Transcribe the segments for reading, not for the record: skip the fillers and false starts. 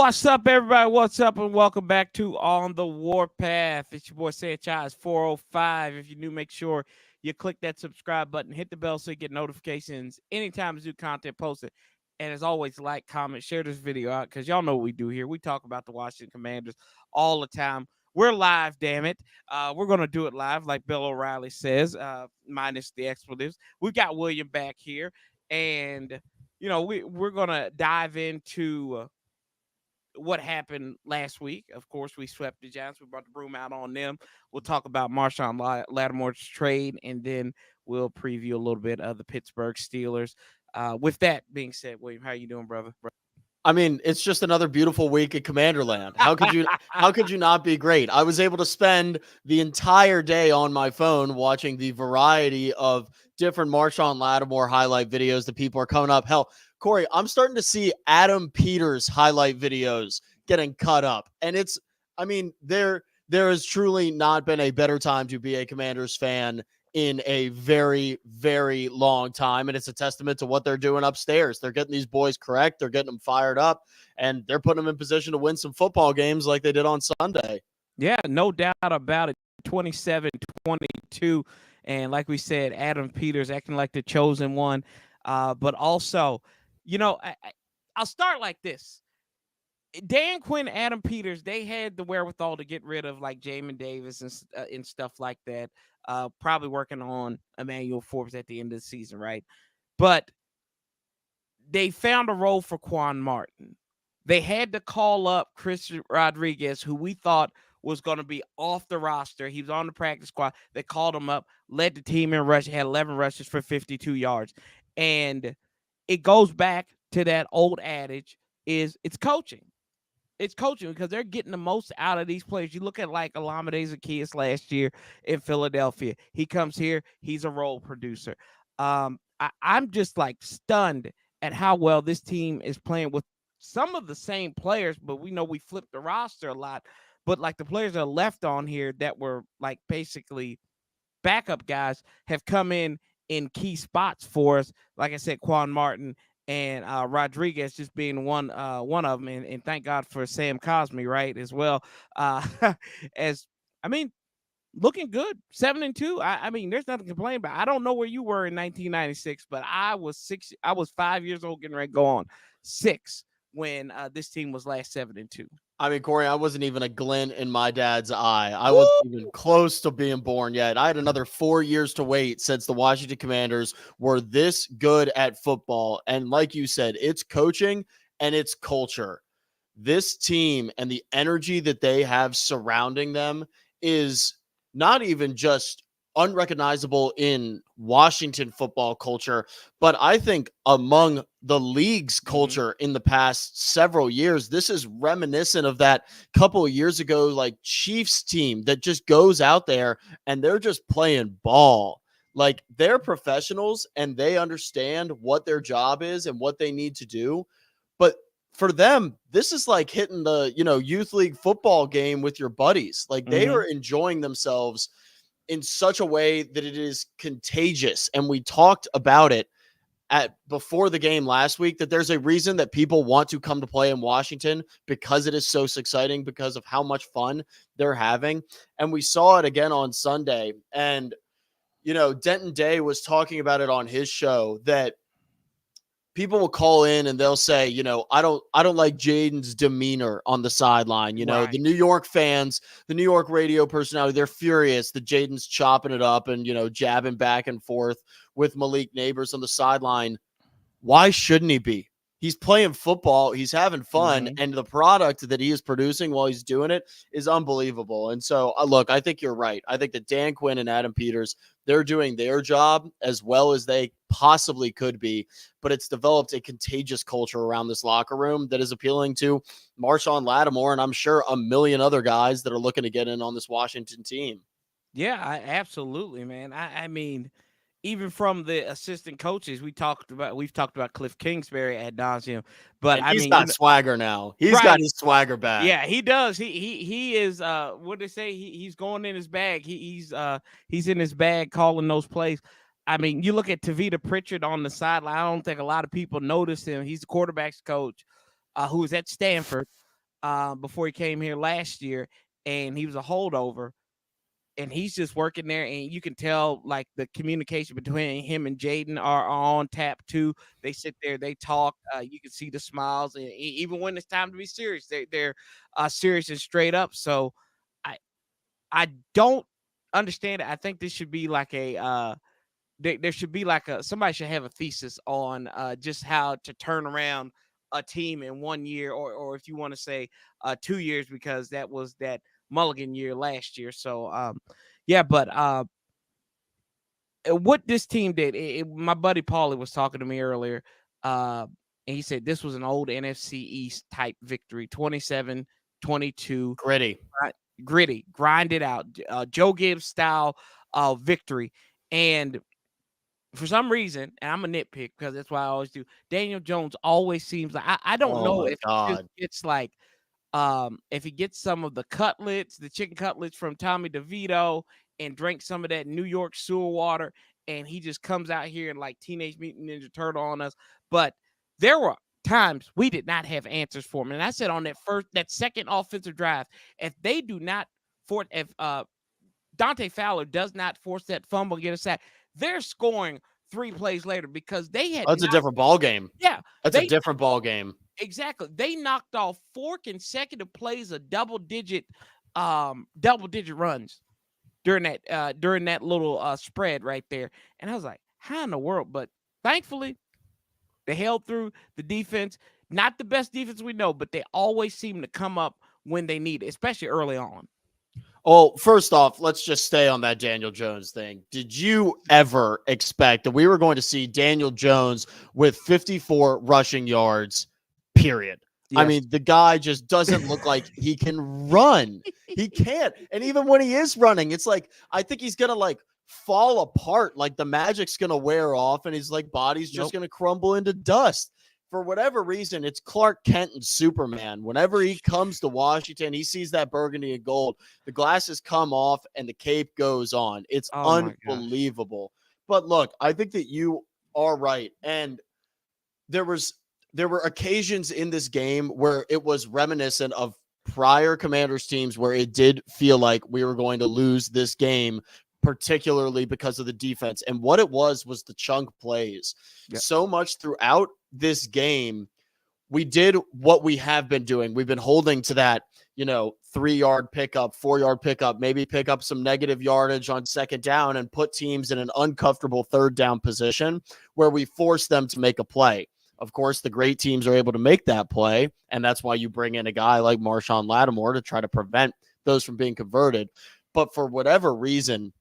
What's up, everybody? What's up, and welcome back to On the Warpath. It's your boy Sanchez 405. If you're new, make sure you click that subscribe button, hit the bell so you get notifications anytime new content posted. And as always, like, comment, share this video out because y'all know what we do here. We talk about the Washington Commanders all the time. We're live, damn it. We're going to do it live, like Bill O'Reilly says, minus the expletives. We've got William back here, and, we're going to dive into what happened last week. Of course, we swept the Giants. We brought the broom out on them. We'll talk about Marshon Lattimore's trade, and then we'll preview a little bit of the Pittsburgh Steelers. With that being said, William, how you doing, brother? I mean, it's just another beautiful week at Commanderland. How could you not be great? I was able to spend the entire day on my phone watching the variety of different Marshon Lattimore highlight videos that people are coming up. Hell, Corey, I'm starting to see Adam Peters highlight videos getting cut up. And there has truly not been a better time to be a Commanders fan in a very, very long time. And it's a testament to what they're doing upstairs. They're getting these boys correct. They're getting them fired up, and they're putting them in position to win some football games like they did on Sunday. Yeah, no doubt about it. 27-22. And like we said, Adam Peters acting like the chosen one. But also, I'll start like this. Dan Quinn, Adam Peters, they had the wherewithal to get rid of like Jamin Davis and stuff like that. Probably working on Emmanuel Forbes at the end of the season, right? But they found a role for Quan Martin. They had to call up Chris Rodriguez, who we thought was going to be off the roster. He was on the practice squad. They called him up, led the team in rush, had 11 rushes for 52 yards. And it goes back to that old adage is it's coaching. It's coaching because they're getting the most out of these players. You look at like Olamide Zaccheaus last year in Philadelphia. He comes here. He's a role producer. I'm just like stunned at how well this team is playing with some of the same players, but we know we flipped the roster a lot. But like the players that are left on here that were like basically backup guys have come in key spots for us. Like I said, Quan Martin and Rodriguez just being one of them, and thank God for Sam Cosmi, right, as well. Looking good, 7-2. I mean, there's nothing to complain about. I don't know where you were in 1996, but I was 5 years old, getting ready to go on 6 when this team was last 7-2. I mean, Corey, I wasn't even a glint in my dad's eye. I wasn't even close to being born yet. I had another 4 years to wait since the Washington Commanders were this good at football. And like you said, it's coaching and it's culture. This team and the energy that they have surrounding them is not even just unrecognizable in Washington football culture, but I think among the league's culture in the past several years. This is reminiscent of that couple of years ago, like Chiefs team that just goes out there and they're just playing ball. Like they're professionals and they understand what their job is and what they need to do. But for them, this is like hitting the, youth league football game with your buddies. Like they are enjoying themselves in such a way that it is contagious. And we talked about it before the game last week, that there's a reason that people want to come to play in Washington because it is so exciting, because of how much fun they're having. And we saw it again on Sunday. And, Denton Day was talking about it on his show that people will call in and they'll say, I don't like Jaden's demeanor on the sideline. Right. The New York fans, the New York radio personality, they're furious that Jaden's chopping it up and, jabbing back and forth with Malik Neighbors on the sideline. Why shouldn't he be? He's playing football. He's having fun. And the product that he is producing while he's doing it is unbelievable. And so, look, I think you're right. I think that Dan Quinn and Adam Peters, they're doing their job as well as they possibly could be. But it's developed a contagious culture around this locker room that is appealing to Marshon Lattimore and I'm sure a million other guys that are looking to get in on this Washington team. Yeah, absolutely, man. I mean, even from the assistant coaches, we've talked about Cliff Kingsbury ad nauseum, but and he's got swagger now. He's got his swagger back. Yeah, he does. He is. What they say? He's going in his bag. He's in his bag calling those plays. I mean, you look at Tavita Pritchard on the sideline. I don't think a lot of people notice him. He's the quarterback's coach, who is at Stanford. before he came here last year, and he was a holdover. And he's just working there, and you can tell like the communication between him and Jaden are on tap too. They sit there, they talk. You can see the smiles, and even when it's time to be serious, they're serious and straight up. So I I don't understand it. I think this should be like a there should be like somebody should have a thesis on just how to turn around a team in 1 year, or if you want to say 2 years, because that was that Mulligan year last year. So yeah, but what this team did, my buddy Paulie was talking to me earlier, and he said this was an old NFC East type victory, 27-22, Gritty. gritty, grind it out, Joe Gibbs style victory. And for some reason, and I'm a nitpick because that's why I always do, Daniel Jones always seems like I don't Oh know my if he just God. gets like if he gets some of the cutlets, the chicken cutlets from Tommy DeVito, and drinks some of that New York sewer water, and he just comes out here and like Teenage Mutant Ninja Turtle on us. But there were times we did not have answers for him. And I said on that second offensive drive, if they do not if Dante Fowler does not force that fumble, get a sack, they're scoring 3 plays later because they had That's a different ball game. yeah, That's a different ball game. exactly. They knocked off 4 consecutive plays of double digit runs during that little spread right there. And I was like, how in the world? But thankfully, they held through. The defense, not the best defense we know, but they always seem to come up when they need it, especially early on. Well, first off, let's just stay on that Daniel Jones thing. Did you ever expect that we were going to see Daniel Jones with 54 rushing yards, period? Yes. I mean, the guy just doesn't look like he can run. He can't. And even when he is running, it's like, I think he's going to like fall apart. Like the magic's going to wear off and his like body's just going to crumble into dust. For whatever reason, it's Clark Kent and Superman. Whenever he comes to Washington, he sees that burgundy and gold. The glasses come off and the cape goes on. It's unbelievable. But look, I think that you are right. And there were occasions in this game where it was reminiscent of prior Commanders teams where it did feel like we were going to lose this game, particularly because of the defense. And what it was the chunk plays. Yep. So much throughout this game, we did what we have been doing. We've been holding to that, 3-yard pickup, 4-yard pickup, maybe pick up some negative yardage on second down and put teams in an uncomfortable third down position where we force them to make a play. Of course, the great teams are able to make that play, and that's why you bring in a guy like Marshon Lattimore to try to prevent those from being converted. But for whatever reason,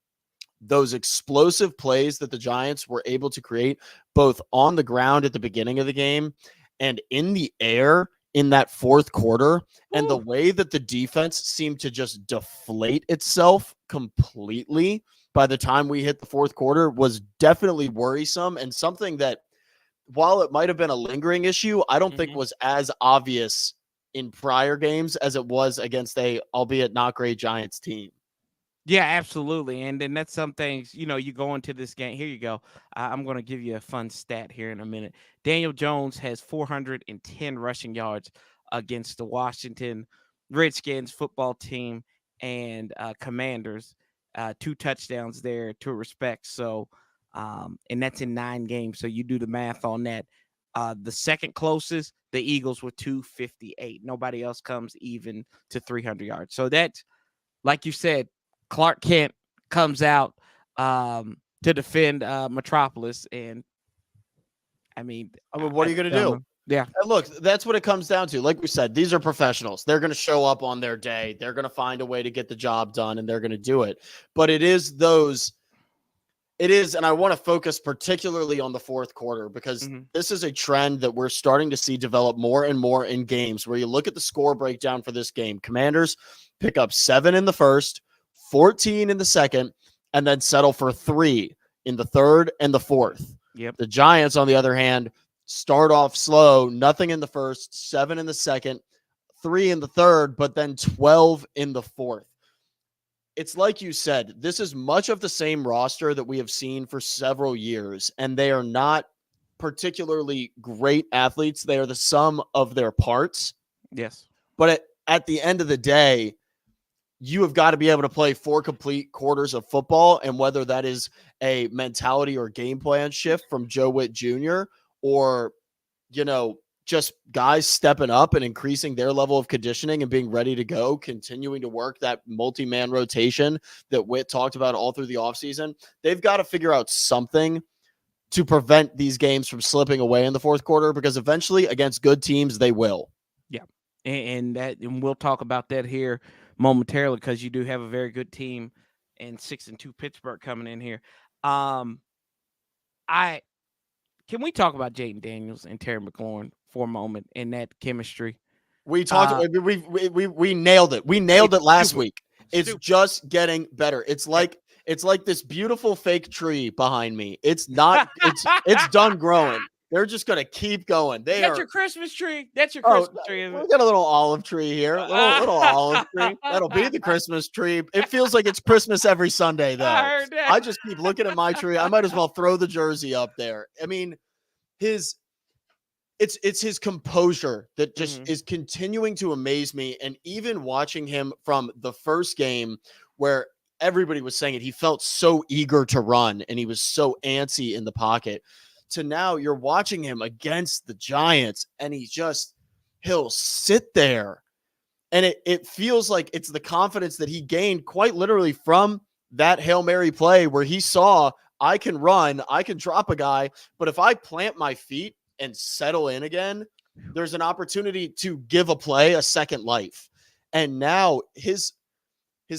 those explosive plays that the Giants were able to create both on the ground at the beginning of the game and in the air in that fourth quarter, and the way that the defense seemed to just deflate itself completely by the time we hit the fourth quarter was definitely worrisome, and something that, while it might have been a lingering issue, I don't think was as obvious in prior games as it was against a, albeit not great, Giants team. Yeah, absolutely. And then that's some things, you go into this game. Here you go. I'm going to give you a fun stat here in a minute. Daniel Jones has 410 rushing yards against the Washington Redskins football team and Commanders. 2 touchdowns there to respect. So, and that's in 9 games. So you do the math on that. The second closest, the Eagles were 258. Nobody else comes even to 300 yards. So that's, like you said, Clark Kent comes out to defend Metropolis, and I mean, what are you going to do? Yeah. And look, that's what it comes down to. Like we said, these are professionals. They're going to show up on their day. They're going to find a way to get the job done, and they're going to do it. But it is, and I want to focus particularly on the fourth quarter because this is a trend that we're starting to see develop more and more in games where you look at the score breakdown for this game. Commanders pick up 7 in the first, 14 in the second, and then settle for 3 in the third and the fourth. Yep. The Giants, on the other hand, start off slow, nothing in the first, 7 in the second, 3 in the third, but then 12 in the fourth. It's like you said, this is much of the same roster that we have seen for several years, and they are not particularly great athletes. They are the sum of their parts. Yes. But at the end of the day, you have got to be able to play 4 complete quarters of football. And whether that is a mentality or game plan shift from Joe Witt Jr. or, just guys stepping up and increasing their level of conditioning and being ready to go, continuing to work that multi-man rotation that Witt talked about all through the offseason, they've got to figure out something to prevent these games from slipping away in the fourth quarter, because eventually against good teams, they will. Yeah. And we'll talk about that here momentarily, because you do have a very good team and 6-2 Pittsburgh coming in here. Can we talk about Jaden Daniels and Terry McLaurin for a moment in that chemistry? We talked. We nailed it. We nailed it last week. It's just getting better. It's like this beautiful fake tree behind me. It's not. It's done growing. They're just gonna keep going. That's your Christmas tree. That's your Christmas tree. We got a little olive tree here. Little olive tree. That'll be the Christmas tree. It feels like it's Christmas every Sunday, though. I just keep looking at my tree. I might as well throw the jersey up there. I mean, it's his composure that just is continuing to amaze me. And even watching him from the first game, where everybody was saying it, he felt so eager to run and he was so antsy in the pocket, to now you're watching him against the Giants and he'll sit there. And it feels like it's the confidence that he gained quite literally from that Hail Mary play, where he saw, I can run, I can drop a guy, but if I plant my feet and settle in again, there's an opportunity to give a play a second life. And now his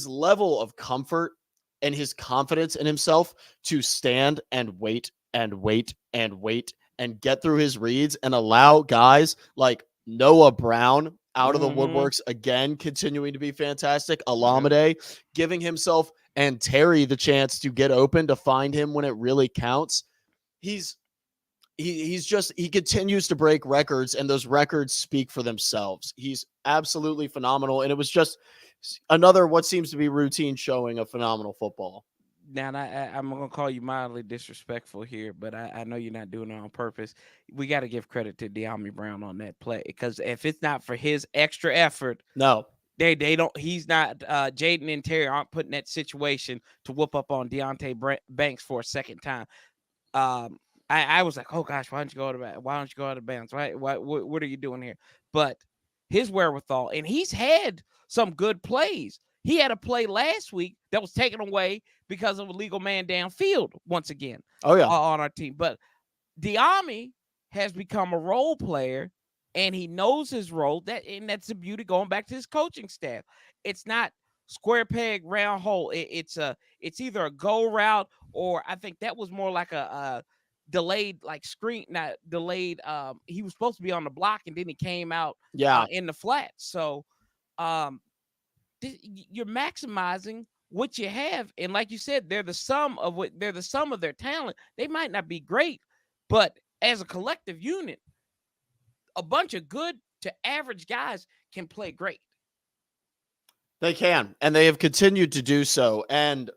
level of comfort and his confidence in himself to stand and wait and wait and wait and get through his reads and allow guys like Noah Brown out of the woodworks again, continuing to be fantastic. Alameda giving himself and Terry the chance to get open, to find him when it really counts. He continues to break records, and those records speak for themselves. He's absolutely phenomenal. And it was just another, what seems to be routine showing of phenomenal football. Now, I'm going to call you mildly disrespectful here, but I know you're not doing it on purpose. We got to give credit to De'Ami Brown on that play, because if it's not for his extra effort, no, they don't. He's not. Jaden and Terry aren't put in that situation to whoop up on Deonte Banks for a second time. I was like, oh gosh, why don't you go out of bounds? Right? What are you doing here? But his wherewithal, and he's had some good plays. He had a play last week that was taken away because of a legal man downfield once again. Oh yeah, on our team. But De'Ami has become a role player, and he knows his role. That's the beauty, going back to his coaching staff. It's not square peg, round hole. It's either a go route, or I think that was more like a delayed, like screen, not delayed. He was supposed to be on the block, and then he came out in the flat. So you're maximizing what you have, and like you said, they're the sum of their talent. They might not be great, but as a collective unit, a bunch of good to average guys can play great. They can, and they have continued to do so. And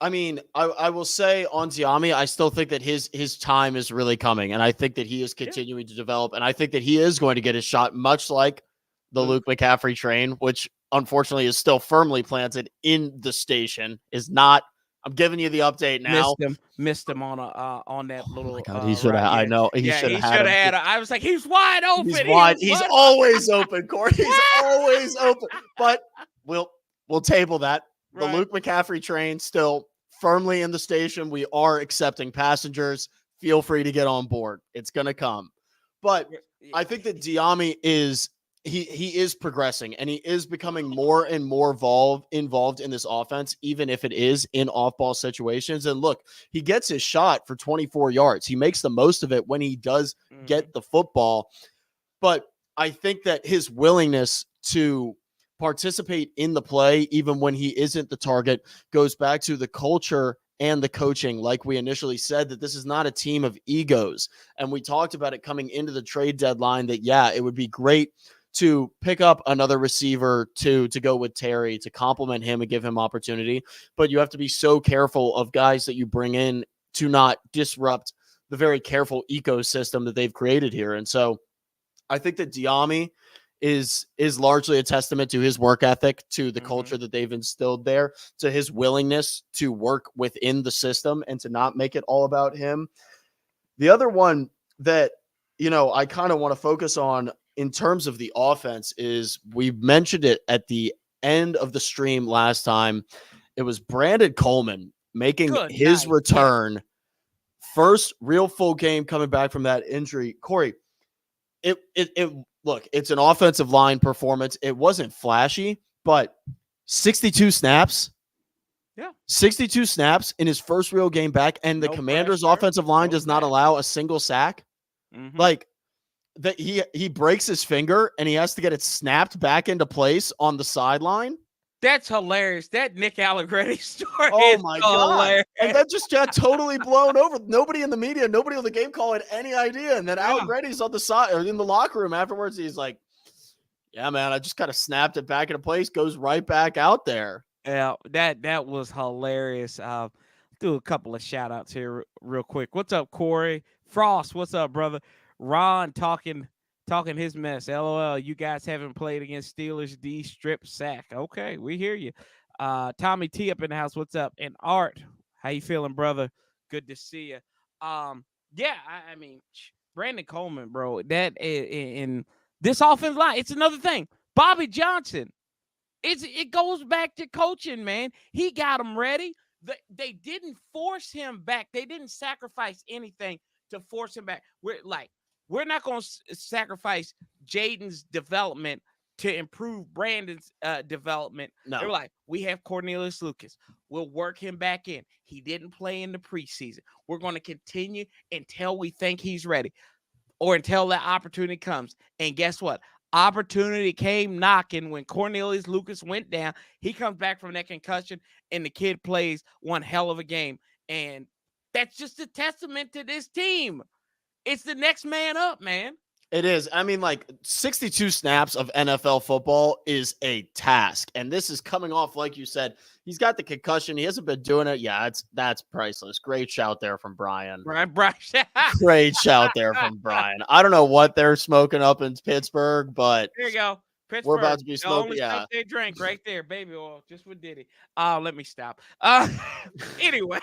I mean, I will say on De'Ami, I still think that his time is really coming, and I think that he is continuing to develop, and I think that he is going to get his shot, much like the Luke McCaffrey train, which unfortunately is still firmly planted in the station. Is not. I'm giving you the update now. Missed him on that little. Oh my God, he should have. I know he should have had. I was like, he's wide open. He's wide. He's always open, Corey. He's always open. But we'll table that. The Luke McCaffrey train still firmly in the station. We are accepting passengers. Feel free to get on board. It's gonna come. But I think that De'Ami is. He is progressing, and he is becoming more and more involved in this offense, even if it is in off-ball situations. And look, he gets his shot for 24 yards. He makes the most of it when he does get the football. But I think that his willingness to participate in the play, even when he isn't the target, goes back to the culture and the coaching. Like we initially said, that this is not a team of egos. And we talked about it coming into the trade deadline, that, it would be great to pick up another receiver to go with Terry, to complement him and give him opportunity. But you have to be so careful of guys that you bring in to not disrupt the very careful ecosystem that they've created here. And so I think that De'Ami is largely a testament to his work ethic, to the Mm-hmm. culture that they've instilled there, to his willingness to work within the system and to not make it all about him. The other one that, I kind of want to focus on in terms of the offense is, we mentioned it at the end of the stream last time. It was Brandon Coleman making Good his night. return. First real full game coming back from that injury. Corey, look, it's an offensive line performance. It wasn't flashy, but 62 snaps. Yeah. 62 snaps in his first real game back, and the No Commanders' pressure, offensive line no does not sack. allow a single sack. Mm-hmm. Like, that he breaks his finger and he has to get it snapped back into place on the sideline. That's hilarious. That Nick Allegretti story Oh is my so God. hilarious. And that just got totally blown over. Nobody in the media, nobody on the game call had any idea. And then Yeah. Allegretti's on the side or in the locker room afterwards. He's like, yeah, man, I just kind of snapped it back into place, goes right back out there. Yeah, that was hilarious. Do a couple of shout outs here real quick. What's up, Corey? Frost, what's up, brother? Ron talking his mess. LOL, you guys haven't played against Steelers D strip sack. Okay, we hear you. Tommy T up in the house. What's up? And Art, how you feeling, brother? Good to see you. Yeah, I mean, Brandon Coleman, bro. That in this offensive line, it's another thing. Bobby Johnson. It goes back to coaching, man. He got him ready. They didn't force him back. They didn't sacrifice anything to force him back. We're not going to sacrifice Jaden's development to improve Brandon's development. No. They were like, we have Cornelius Lucas. We'll work him back in. He didn't play in the preseason. We're going to continue until we think he's ready or until that opportunity comes. And guess what? Opportunity came knocking when Cornelius Lucas went down. He comes back from that concussion, and the kid plays one hell of a game. And that's just a testament to this team. It's the next man up, man. It is. I mean, like, 62 snaps of NFL football is a task. And this is coming off, like you said, he's got the concussion. He hasn't been doing it. Yeah, that's priceless. Great shout there from Brian. Brian. Great shout there from Brian. I don't know what they're smoking up in Pittsburgh, but there you go. Pittsburgh. We're about to be smoking. Only Yeah. stuff they drink right there, baby oil. Just with Diddy. Let me stop. Anyway.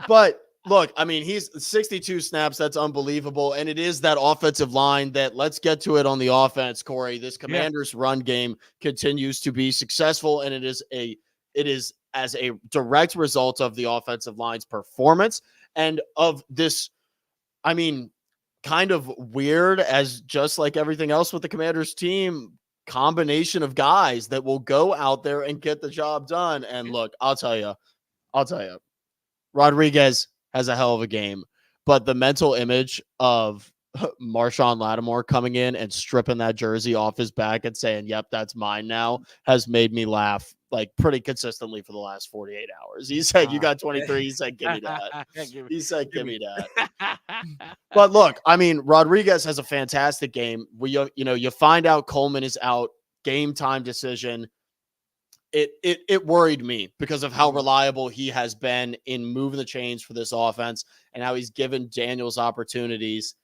But look, I mean, he's 62 snaps. That's unbelievable. And it is that offensive line that, let's get to it on the offense, Corey. This Commanders run game continues to be successful, and it is as a direct result of the offensive line's performance and of this, I mean, kind of weird, as just like everything else with the Commanders team, combination of guys that will go out there and get the job done. And look, I'll tell you, Rodriguez has a hell of a game, but the mental image of Marshon Lattimore coming in and stripping that jersey off his back and saying, yep, that's mine now, has made me laugh like pretty consistently for the last 48 hours. He said, you got 23. He said, give me that. He said, give me that. But look, I mean, Rodriguez has a fantastic game. You find out Coleman is out, game time decision. It worried me because of how reliable he has been in moving the chains for this offense and how he's given Daniels opportunities.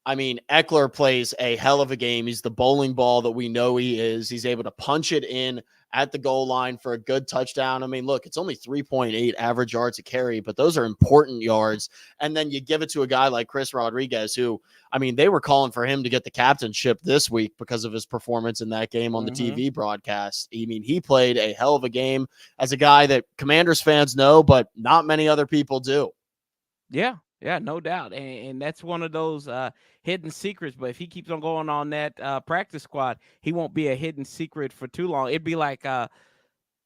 I mean, Eckler plays a hell of a game. He's the bowling ball that we know he is. He's able to punch it in at the goal line for a good touchdown. I mean, look, it's only 3.8 average yards a carry, but those are important yards. And then you give it to a guy like Chris Rodriguez, who, I mean, they were calling for him to get the captainship this week because of his performance in that game on the TV broadcast. I mean, he played a hell of a game as a guy that Commanders fans know, but not many other people do. Yeah, no doubt. And that's one of those hidden secrets. But if he keeps on going on that practice squad, he won't be a hidden secret for too long. It'd be like,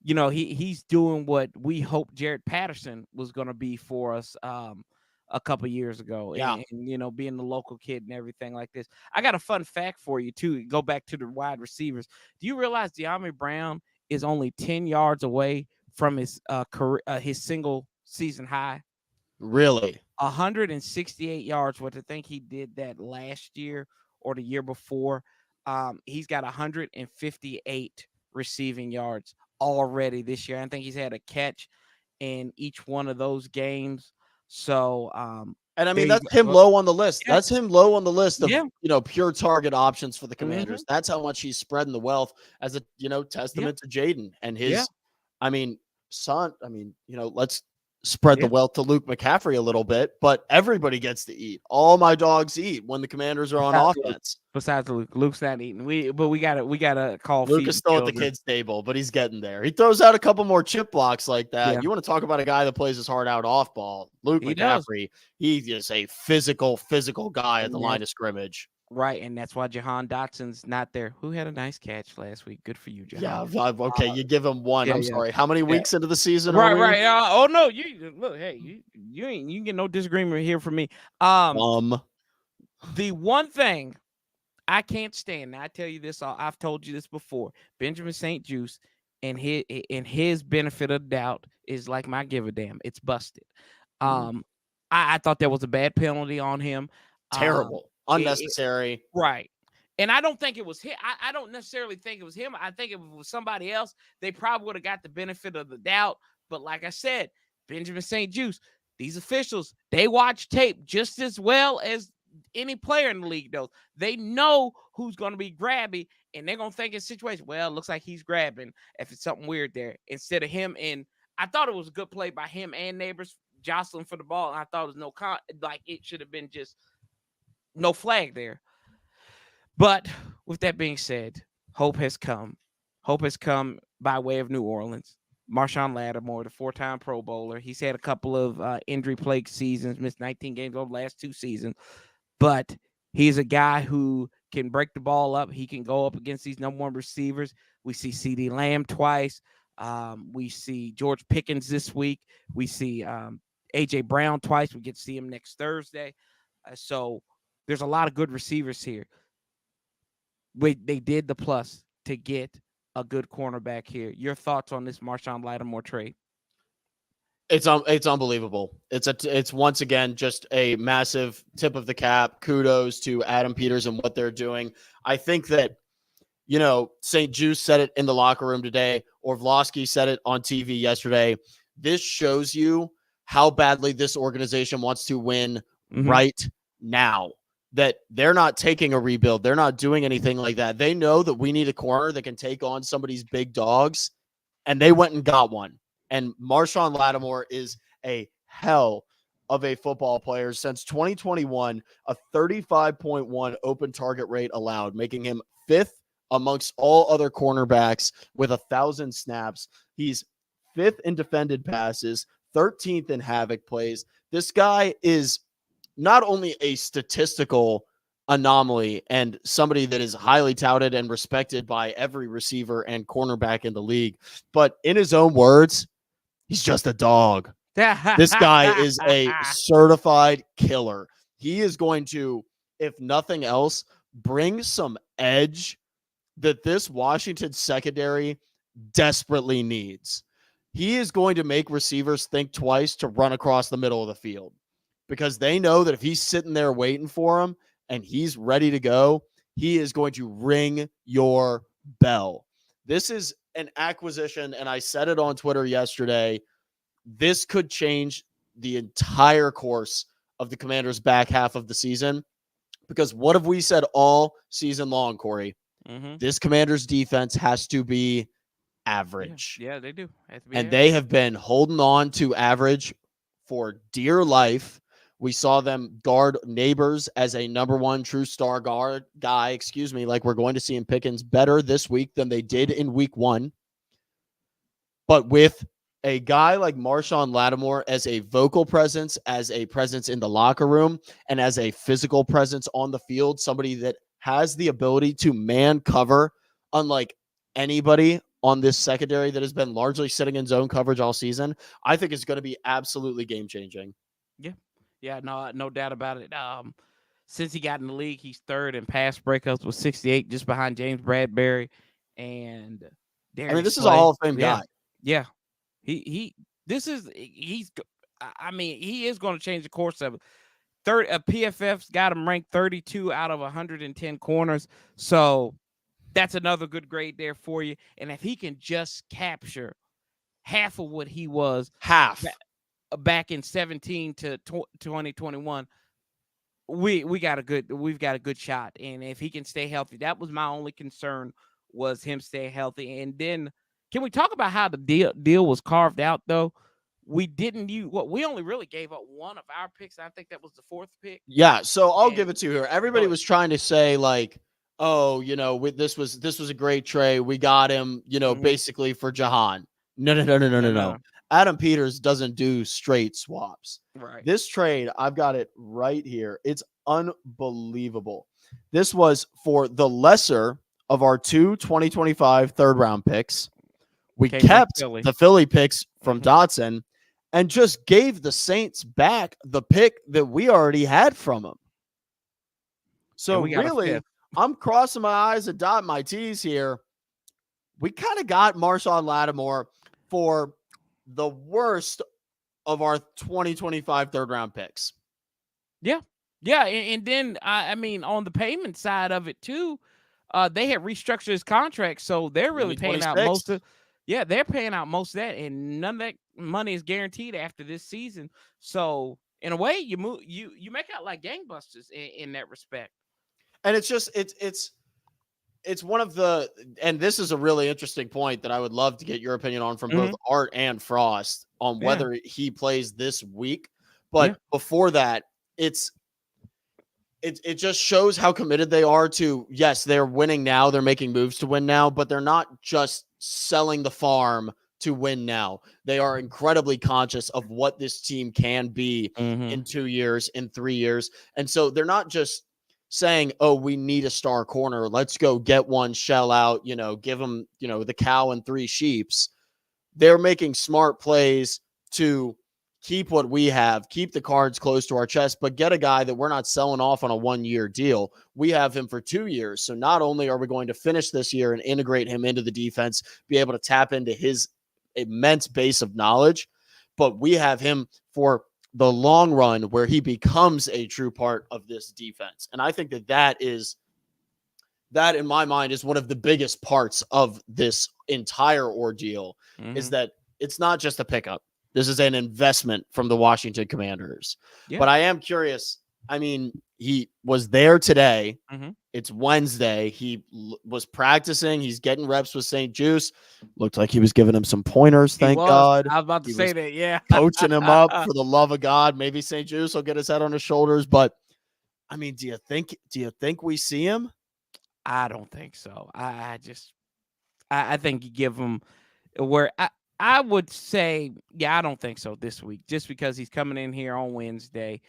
he's doing what we hoped Jared Patterson was going to be for us a couple years ago. Yeah. And, being the local kid and everything like this. I got a fun fact for you, too. Go back to the wide receivers. Do you realize De'Ami Brown is only 10 yards away from his career, his single season high? Really? 168 yards. What I think he did that last year or the year before. He's got 158 receiving yards already this year. I think he's had a catch in each one of those games. So, And I There mean, you that's him go. low on the list. Yeah. That's him low on the list of, Yeah. pure target options for the Commanders. Mhm. That's how much he's spreading the wealth as a, Yeah. testament to Jaden and Yeah. his, I mean, son. I mean, let's spread the Yeah. wealth to Luke McCaffrey a little bit, but everybody gets to eat. All my dogs eat when the Commanders are on Besides Luke. offense. Besides Luke. Luke's not eating. We gotta call Luke feed is the still at the children. kids' table, but he's getting there. He throws out a couple more chip blocks like that. Yeah. You want to talk about a guy that plays his heart out off ball. Luke He does. McCaffrey, he's just a physical guy at And the line of scrimmage. right, and that's why Jahan Dotson's not there. Who had a nice catch last week? Good for you, Yeah, Jahan. okay, you give him one. Yeah, I'm yeah, sorry. How many yeah. weeks into the season are Right, we? right. Oh no, you look. Hey, you get no disagreement here from me. The one thing I can't stand. Now, I tell you this. I've told you this before. Benjamin St. Juice and his benefit of doubt is like my give a damn. It's busted. I thought there was a bad penalty on him. Terrible, unnecessary. Right. And I don't think it was him. I don't necessarily think it was him. I think if it was somebody else, they probably would have got the benefit of the doubt. But like I said, Benjamin St. Juice, these officials, they watch tape just as well as any player in the league does. They know who's going to be grabby, and they're going to think in situation, well, it looks like he's grabbing if it's something weird there. Instead of him, and I thought it was a good play by him and Neighbors jostling for the ball. And I thought it was like it should have been just no flag there. But with that being said, hope has come. Hope has come by way of New Orleans. Marshon Lattimore, the 4-time Pro Bowler. He's had a couple of injury-plagued seasons, missed 19 games over the last 2 seasons. But he's a guy who can break the ball up. He can go up against these number one receivers. We see CeeDee Lamb twice. We see George Pickens this week. We see A.J. Brown twice. We get to see him next Thursday. So there's a lot of good receivers here. They did the plus to get a good cornerback here. Your thoughts on this Marshon Lattimore trade? It's unbelievable. It's once again just a massive tip of the cap. Kudos to Adam Peters and what they're doing. I think that St. Juice said it in the locker room today. Orlovsky said it on TV yesterday. This shows you how badly this organization wants to win right now. That they're not taking a rebuild. They're not doing anything like that. They know that we need a corner that can take on somebody's big dogs, and they went and got one. And Marshon Lattimore is a hell of a football player. Since 2021, a 35.1 open target rate allowed, making him 5th amongst all other cornerbacks with 1,000 snaps. He's 5th in defended passes, 13th in havoc plays. This guy is not only a statistical anomaly and somebody that is highly touted and respected by every receiver and cornerback in the league, but in his own words, he's just a dog. This guy is a certified killer. He is going to, if nothing else, bring some edge that this Washington secondary desperately needs. He is going to make receivers think twice to run across the middle of the field, because they know that if he's sitting there waiting for him and he's ready to go, he is going to ring your bell. This is an acquisition, and I said it on Twitter yesterday. This could change the entire course of the Commanders' back half of the season, because what have we said all season long, Corey? This Commanders defense has to be average. Yeah, they do. And they have been holding on to average for dear life. We saw them guard Neighbors as a number one true star guy, like we're going to see in Pickens better this week than they did in week 1. But with a guy like Marshon Lattimore as a vocal presence, as a presence in the locker room, and as a physical presence on the field, somebody that has the ability to man cover, unlike anybody on this secondary that has been largely sitting in zone coverage all season, I think is going to be absolutely game-changing. Yeah, no doubt about it. Since he got in the league, he's 3rd in pass breakups with 68, just behind James Bradbury and Darius this is Slay. a Hall of Fame guy. Yeah. He is going to change the course of it. PFF's got him ranked 32 out of 110 corners. So that's another good grade there for you. And if he can just capture half of what he was, back in 17 to 2021, we've got a good shot. And if he can stay healthy, that was my only concern, was him staying healthy. And then can we talk about how the deal was carved out though? We didn't use we only really gave up one of our picks. I think that was the 4th pick. Yeah, so I'll give And it to you here. Everybody was trying to say like, oh, this was a great trade. We got him, basically for Jahan. No. Adam Peters doesn't do straight swaps. Right. This trade, I've got it right here. It's unbelievable. This was for the lesser of our 2025 third-round picks. We kept the Philly picks from Dotson and just gave the Saints back the pick that we already had from them. So really, I'm crossing my I's and dotting my T's here. We kind of got Marshon Lattimore for the worst of our 2025 third-round picks. Yeah. Yeah, and then, I mean, on the payment side of it too, they had restructured his contract, so they're really paying out most of they're paying out most of that, and none of that money is guaranteed after this season. So in a way, you make out like gangbusters in that respect. And it's just it's one of the, and this is a really interesting point that I would love to get your opinion on from both Art and Frost on whether he plays this week. But before that, it just shows how committed they are to, yes, they're winning now, they're making moves to win now, but they're not just selling the farm to win now. They are incredibly conscious of what this team can be in 2 years, in 3 years. And so they're not just saying, oh, we need a star corner, let's go get one, shell out, give them, the cow and 3 sheeps. They're making smart plays to keep what we have, keep the cards close to our chest, but get a guy that we're not selling off on a 1-year deal. We have him for 2 years. So not only are we going to finish this year and integrate him into the defense, be able to tap into his immense base of knowledge, but we have him for the long run where he becomes a true part of this defense. And I think that in my mind is one of the biggest parts of this entire ordeal, is that it's not just a pickup. This is an investment from the Washington Commanders. Yeah. But I am curious. I mean, he was there today. It's Wednesday. He was practicing. He's getting reps with St. Juice. Looked like he was giving him some pointers. Thank God. I was about to say that. Yeah. Coaching him up for the love of God. Maybe St. Juice will get his head on his shoulders. But I mean, do you think we see him? I don't think so. I think you give him where I would say, I don't think so this week, just because he's coming in here on Wednesday,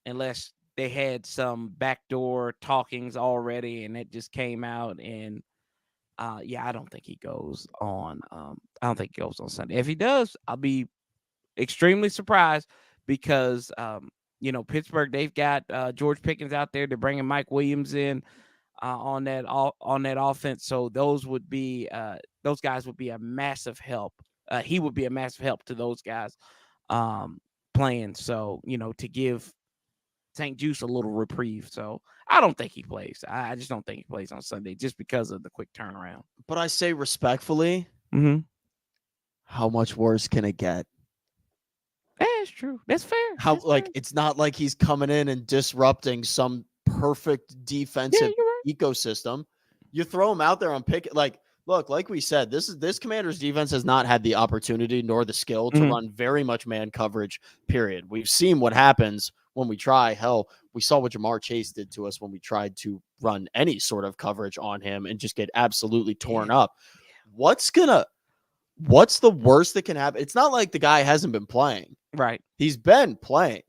unless they had some backdoor talkings already and it just came out. And I don't think he goes on. I don't think he goes on Sunday. If he does, I'll be extremely surprised, because Pittsburgh, they've got George Pickens out there. They're bringing Mike Williams in on that offense. So those guys would be a massive help. He would be a massive help to those guys playing. So, to give St. Juice a little reprieve. So I don't think he plays. I just don't think he plays on Sunday, just because of the quick turnaround. But I say respectfully, how much worse can it get? That's true. That's fair. That's fair. It's not like he's coming in and disrupting some perfect defensive ecosystem. You throw him out there on pick. Look, like we said, this Commanders defense has not had the opportunity nor the skill to run very much man coverage, period. We've seen what happens when we try. Hell, we saw what Jamar Chase did to us when we tried to run any sort of coverage on him and just get absolutely torn up. What's the worst that can happen? It's not like the guy hasn't been playing. Right. He's been playing.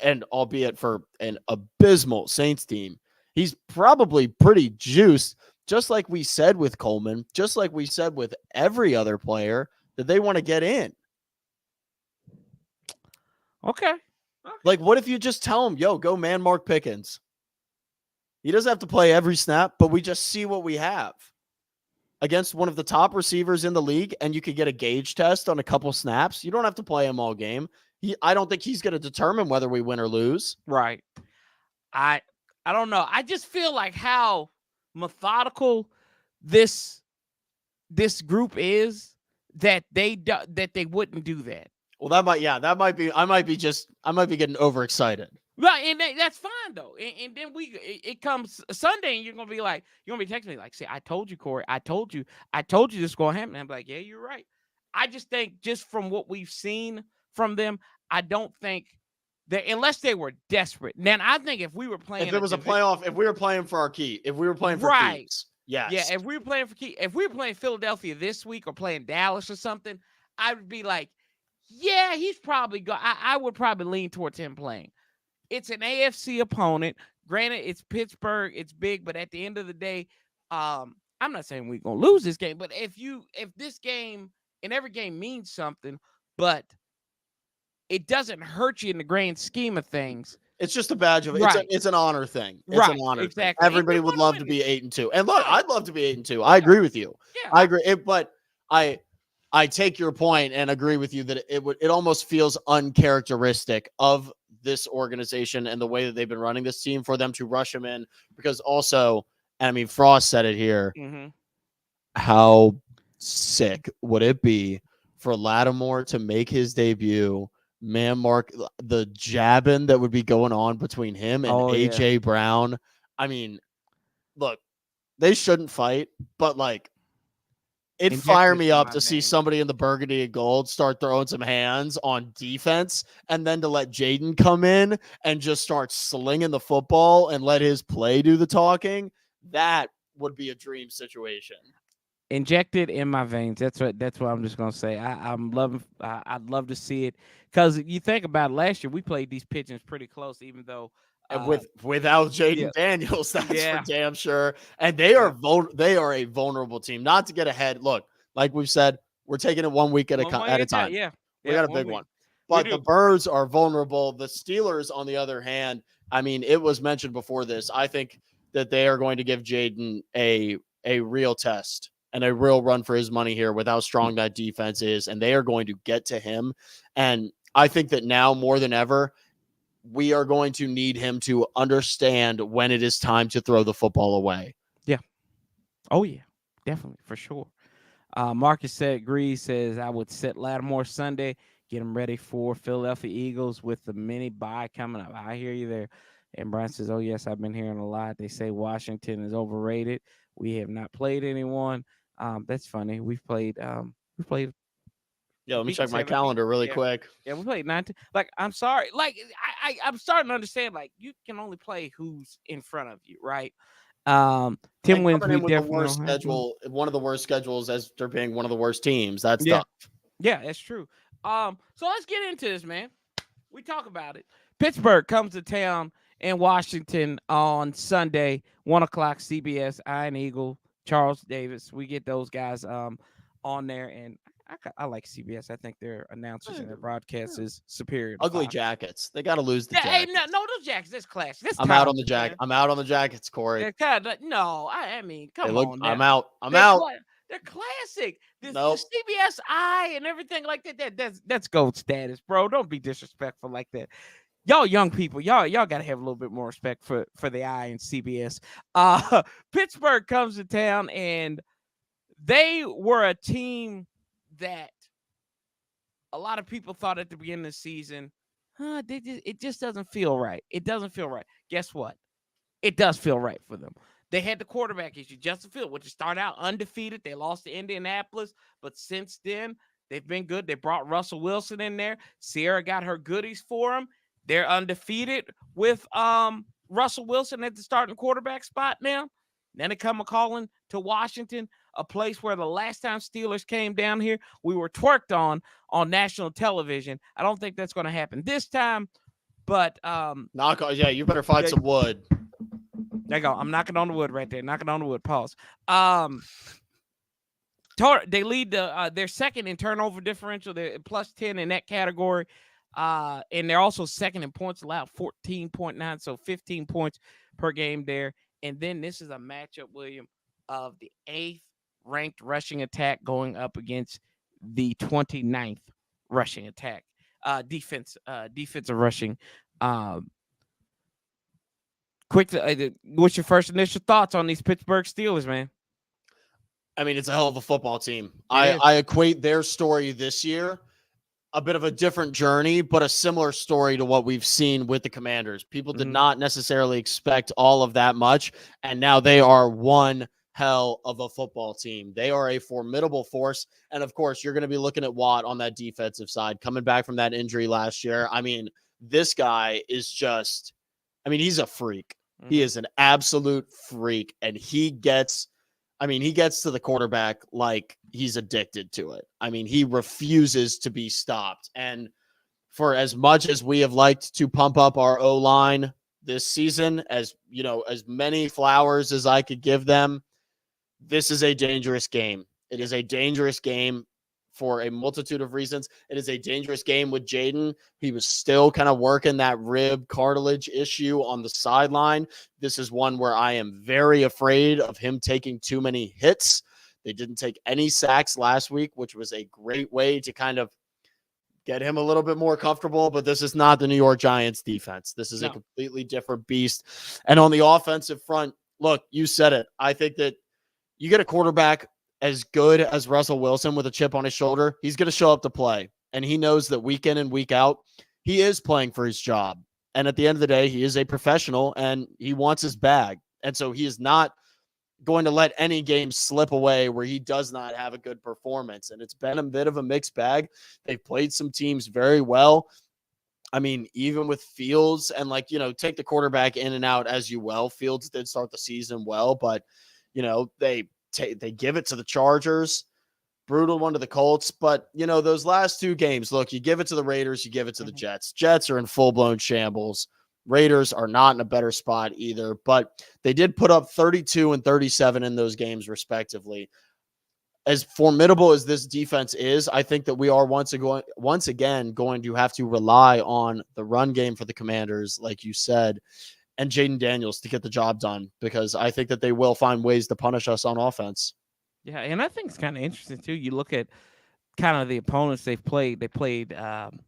And albeit for an abysmal Saints team, he's probably pretty juiced, just like we said with Coleman, just like we said with every other player that they want to get in. Okay. What if you just tell him, yo, go man Mark Pickens? He doesn't have to play every snap, but we just see what we have against one of the top receivers in the league, and you could get a gauge test on a couple snaps. You don't have to play him all game. I don't think he's going to determine whether we win or lose. Right. I don't know. I just feel like how methodical this group is, that they wouldn't do that. Well, that might be. I might be getting overexcited. Right, and that's fine though. And then it comes Sunday, and you're gonna be texting me like, "See, I told you, Corey. I told you this is gonna happen." I'm like, "Yeah, you're right." I just think just from what we've seen from them, I don't think that unless they were desperate. Then I think if we were playing, if it was a playoff, if we were playing for right, keeps, yeah, yes. if we were playing Philadelphia this week or playing Dallas or something, I would be like, yeah, he's probably I would probably lean towards him playing. It's an AFC opponent. Granted, it's Pittsburgh. It's big, but at the end of the day, I'm not saying we're gonna lose this game. But if this game and every game means something, but it doesn't hurt you in the grand scheme of things. It's just a badge of right. It's an honor thing. It's right. an honor exactly. thing. Everybody would love to be 8-2. And look, I'd love to be 8-2. I agree with you. Yeah, I agree. But I take your point and agree with you that it almost feels uncharacteristic of this organization and the way that they've been running this team for them to rush him in, because also, I mean, Frost said it here. Mm-hmm. How sick would it be for Lattimore to make his debut? Man, Mark, the jabbing that would be going on between him and AJ Brown. I mean, look, they shouldn't fight, but like, it'd fire me up to see somebody in the burgundy and gold start throwing some hands on defense, and then to let Jaden come in and just start slinging the football and let his play do the talking. That would be a dream situation. Injected in my veins. That's what I'm just gonna say. I'd love to see it, because you think about it, last year we played these pigeons pretty close, even though without Jaden Daniels, that's for damn sure. And they are a vulnerable team. Not to get ahead. Look, like we've said, we're taking it 1 week at a time. Yeah, we got a big one. But the Birds are vulnerable. The Steelers, on the other hand, I mean, it was mentioned before this. I think that they are going to give Jaden a real test and a real run for his money here with how strong that defense is, and they are going to get to him. And I think that now more than ever, we are going to need him to understand when it is time to throw the football away. Yeah. Oh, yeah. Definitely, for sure. Marcus agrees, says, I would set Lattimore Sunday, get him ready for Philadelphia Eagles with the mini bye coming up. I hear you there. And Brian says, oh, yes, I've been hearing a lot. They say Washington is overrated. We have not played anyone. That's funny. We've played. Yeah, let me check my calendar really quick. Yeah, we played 19. Like, I'm sorry. Like, I'm starting to understand. Like, you can only play who's in front of you, right? Tim wins. We definitely the worst schedule. One of the worst schedules as they're being one of the worst teams. That's tough. Yeah, that's true. So let's get into this, man. We talk about it. Pittsburgh comes to town in Washington on Sunday, 1:00 CBS. Iron Eagle, Charles Davis. We get those guys on there, and I like CBS. I think their announcers and their broadcast is superior. Ugly Jackets. They got to lose the Jackets. Hey, no, those Jackets. That's class. I'm out on the Jacket. I'm out on the Jackets, Corey. No, I mean, come on. I'm out. I'm out. They're classic. The CBS eye and everything like that. That's gold status, bro. Don't be disrespectful like that. Y'all young people, y'all got to have a little bit more respect for the eye and CBS. Pittsburgh comes to town, and they were a team that a lot of people thought at the beginning of the season, it just doesn't feel right. It doesn't feel right. Guess what? It does feel right for them. They had the quarterback issue, Justin Fields, which started out undefeated. They lost to Indianapolis, but since then, they've been good. They brought Russell Wilson in there. Sierra got her goodies for him. They're undefeated with Russell Wilson at the starting quarterback spot now. Then they come calling to Washington, a place where the last time Steelers came down here, we were twerked on national television. I don't think that's going to happen this time, but you better find some wood. There you go. I'm knocking on the wood right there. Knocking on the wood. Pause. They lead their second in turnover differential. They're plus 10 in that category. And they're also second in points allowed, 14.9, so 15 points per game there. And then this is a matchup, William, of the 8th ranked rushing attack going up against the 29th rushing attack defensive rushing. What's your first initial thoughts on these Pittsburgh Steelers, man? I mean, it's a hell of a football team. I equate their story this year a bit of a different journey, but a similar story to what we've seen with the Commanders. People did not necessarily expect all of that much, and now they are one hell of a football team. They are a formidable force, and of course, you're going to be looking at Watt on that defensive side, coming back from that injury last year. I mean, this guy is just, I mean, he's a freak. He is an absolute freak, and he gets to the quarterback like he's addicted to it. I mean, he refuses to be stopped. And for as much as we have liked to pump up our O-line this season, as you know, as many flowers as I could give them, this is a dangerous game. It is a dangerous game for a multitude of reasons. It is a dangerous game with Jaden. He was still kind of working that rib cartilage issue on the sideline. This is one where I am very afraid of him taking too many hits. They didn't take any sacks last week, which was a great way to kind of get him a little bit more comfortable, but this is not the New York Giants defense. This is a completely different beast. And on the offensive front, look, you said it. I think that you get a quarterback as good as Russell Wilson with a chip on his shoulder, he's going to show up to play. And he knows that week in and week out, he is playing for his job. And at the end of the day, he is a professional and he wants his bag. And so he is not going to let any game slip away where he does not have a good performance. And it's been a bit of a mixed bag. They've played some teams very well. I mean, even with Fields and take the quarterback in and out as you will. Fields did start the season well, but they give it to the Chargers, brutal one to the Colts. But, those last two games, look, you give it to the Raiders, you give it to the Jets. Jets are in full-blown shambles. Raiders are not in a better spot either. But they did put up 32 and 37 in those games, respectively. As formidable as this defense is, I think that we are once again going to have to rely on the run game for the Commanders, like you said, and Jaden Daniels to get the job done, because I think that they will find ways to punish us on offense. Yeah, and I think it's kind of interesting, too. You look at kind of the opponents they've played. They played on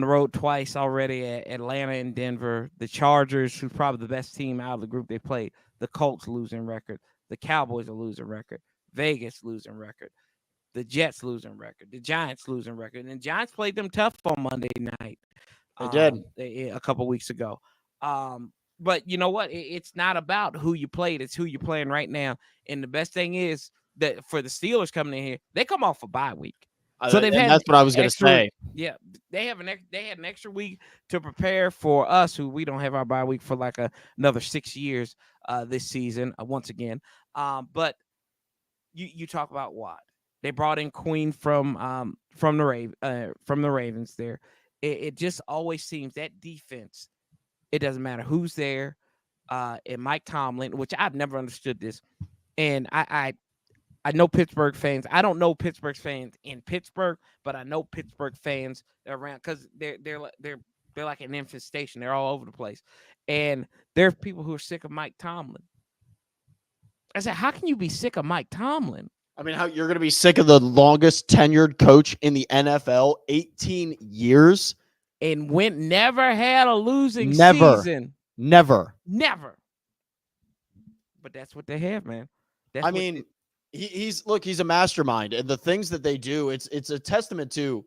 the road twice already at Atlanta and Denver. The Chargers, who's probably the best team out of the group they played. The Colts losing record. The Cowboys are losing record. Vegas losing record. The Jets losing record. The Giants losing record. And the Giants played them tough on Monday night. They did. A couple weeks ago. But you know what? It's not about who you played. It's who you're playing right now. And the best thing is that for the Steelers coming in here, they come off a bye week. So that's what I was going to say. Yeah, they had an extra week to prepare for us, who we don't have our bye week for like another 6 years this season. Once again, but you talk about Watt. They brought in Queen from the Ravens. There, it just always seems that defense. It doesn't matter who's there. And Mike Tomlin, which I've never understood this, and I know Pittsburgh fans. I don't know Pittsburgh fans in Pittsburgh, but I know Pittsburgh fans around because they're like an infestation. They're all over the place, and there's people who are sick of Mike Tomlin. I said, how can you be sick of Mike Tomlin? I mean, how you're going to be sick of the longest tenured coach in the NFL, 18 years, and never had a losing season. Never. But that's what they have, man. He's a mastermind, and the things that they do, it's a testament to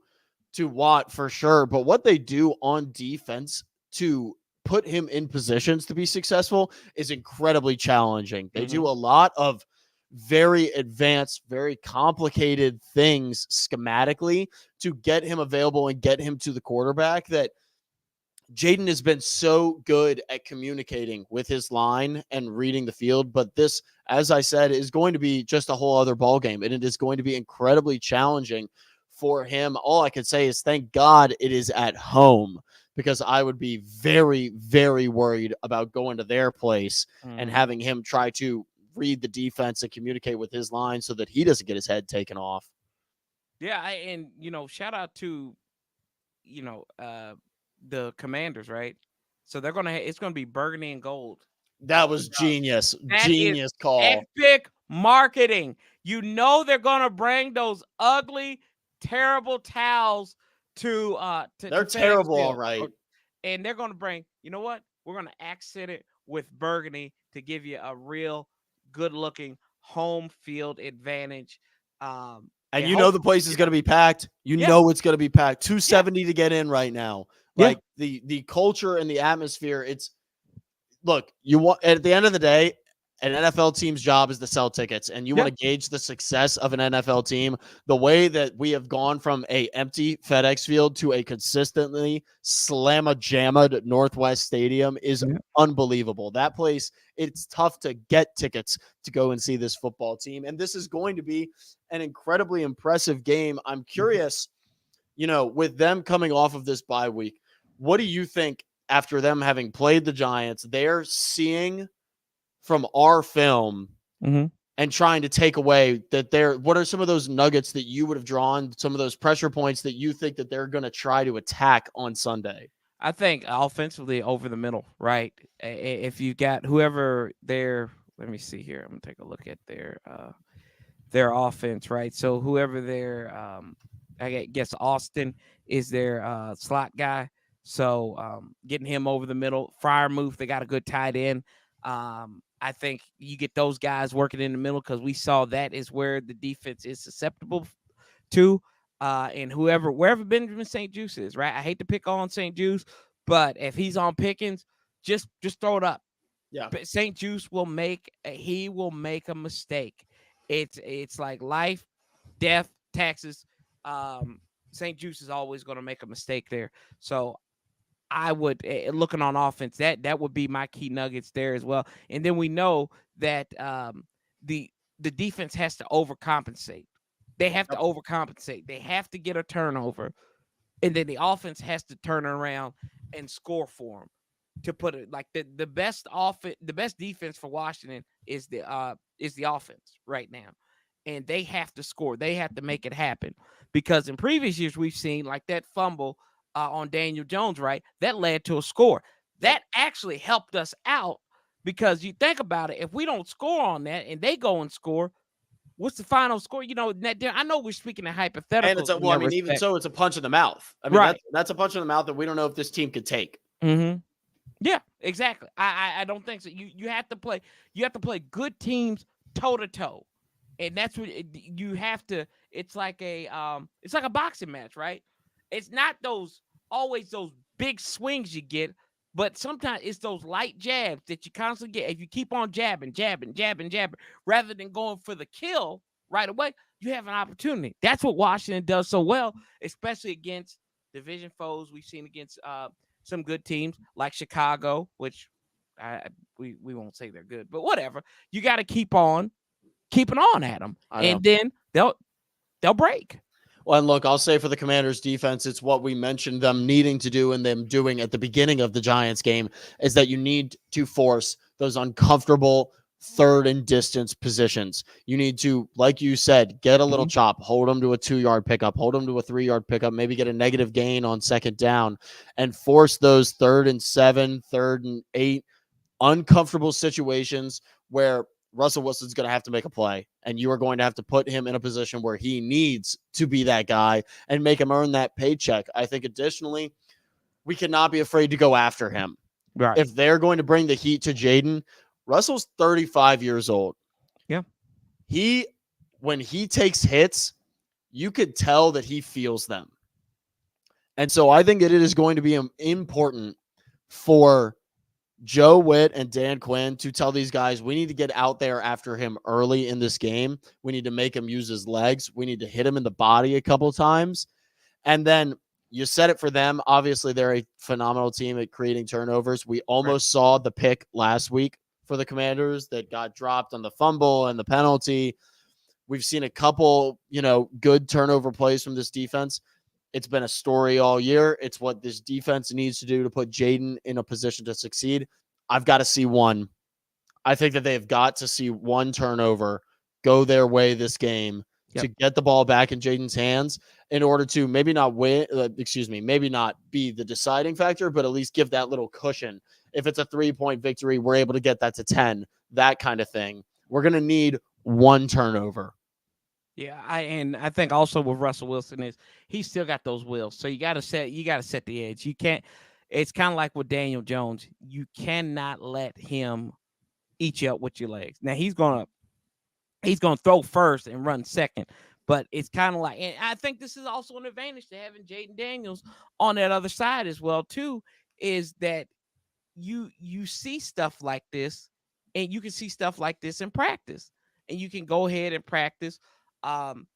Watt for sure. But what they do on defense to put him in positions to be successful is incredibly challenging. They do a lot of very advanced, very complicated things schematically to get him available and get him to the quarterback that Jaden has been so good at communicating with his line and reading the field. But this, as I said, is going to be just a whole other ballgame, and it is going to be incredibly challenging for him. All I can say is thank God it is at home, because I would be very, very worried about going to their place and having him try to read the defense and communicate with his line so that he doesn't get his head taken off. Yeah, and shout out to the Commanders, right? So they're it's gonna be burgundy and gold. That was genius. Genius call. Epic marketing. They're gonna bring those ugly, terrible towels to they're terrible, all right. And they're gonna bring, what? We're gonna accent it with burgundy to give you a real good looking home field advantage. And And you know the place is going to be packed. You know it's going to be packed. 270 to get in right now. Like the culture and the atmosphere. It's look, you want at the end of the day, an NFL team's job is to sell tickets, and you want to gauge the success of an NFL team. The way that we have gone from a empty FedEx Field to a consistently slamma-jammed Northwest Stadium is unbelievable. That place, it's tough to get tickets to go and see this football team, and this is going to be an incredibly impressive game. I'm curious, with them coming off of this bye week, what do you think after them having played the Giants, they're seeing from our film and trying to take away that what are some of those nuggets that you would have drawn, some of those pressure points that you think that they're going to try to attack on Sunday? I think offensively over the middle, right? If you got whoever there, let me see here. I'm going to take a look at their offense, right? So whoever their, I guess Austin is their slot guy. So getting him over the middle, Freiermuth, they got a good tight end. I think you get those guys working in the middle because we saw that is where the defense is susceptible to. And wherever Benjamin St. Juice is, right? I hate to pick on St. Juice, but if he's on Pickens, just throw it up. Yeah. But St. Juice will make a mistake. It's like life, death, taxes. St. Juice is always going to make a mistake there. So I would, looking on offense, that would be my key nuggets there as well. And then we know that the defense has to overcompensate. They have to overcompensate. They have to get a turnover, and then the offense has to turn around and score for them. To put it like the best defense for Washington is the offense right now, and they have to score. They have to make it happen because in previous years we've seen like that fumble on Daniel Jones, right? That led to a score. That actually helped us out because you think about it, if we don't score on that and they go and score, what's the final score? I know we're speaking in hypotheticals. And even so, it's a punch in the mouth. I mean, that's a punch in the mouth that we don't know if this team could take. Mm-hmm. Yeah, exactly. I don't think so. You have to play. You have to play good teams toe to toe, and that's what you have to. It's like a boxing match, right? It's not always those big swings you get, but sometimes it's those light jabs that you constantly get. If you keep on jabbing, rather than going for the kill right away, you have an opportunity. That's what Washington does so well, especially against division foes. We've seen against some good teams like Chicago, which we won't say they're good, but whatever. You got to keep on keeping on at them, and then they'll break. Well, and look, I'll say for the Commanders defense, it's what we mentioned them needing to do and them doing at the beginning of the Giants game is that you need to force those uncomfortable third and distance positions. You need to, like you said, get a little chop, hold them to a 2-yard pickup, hold them to a 3-yard pickup, maybe get a negative gain on second down and force those 3rd and 7, 3rd and 8 uncomfortable situations where Russell Wilson's going to have to make a play, and you are going to have to put him in a position where he needs to be that guy and make him earn that paycheck. I think additionally, we cannot be afraid to go after him. Right. If they're going to bring the heat to Jaden, Russell's 35 years old. Yeah. When he takes hits, you could tell that he feels them. And so I think it is going to be important for Joe Witt and Dan Quinn to tell these guys, we need to get out there after him early in this game. We need to make him use his legs. We need to hit him in the body a couple times. And then you said it for them. Obviously, they're a phenomenal team at creating turnovers. We almost saw the pick last week for the Commanders that got dropped on the fumble and the penalty. We've seen a couple, good turnover plays from this defense. It's been a story all year. It's what this defense needs to do to put Jaden in a position to succeed. I've got to see one. I think that they've got to see one turnover go their way this game to get the ball back in Jaden's hands in order to maybe not maybe not be the deciding factor, but at least give that little cushion. If it's a 3-point victory, we're able to get that to 10, that kind of thing. We're going to need one turnover. Yeah, I think also with Russell Wilson is he's still got those wheels. So you got to set the edge. You can't. It's kind of like with Daniel Jones. You cannot let him eat you up with your legs. Now he's gonna he's going to throw first and run second. But it's kind of like, and I think this is also an advantage to having Jaden Daniels on that other side as well, too, is that you see stuff like this, and you can see stuff like this in practice, and you can go ahead and practice,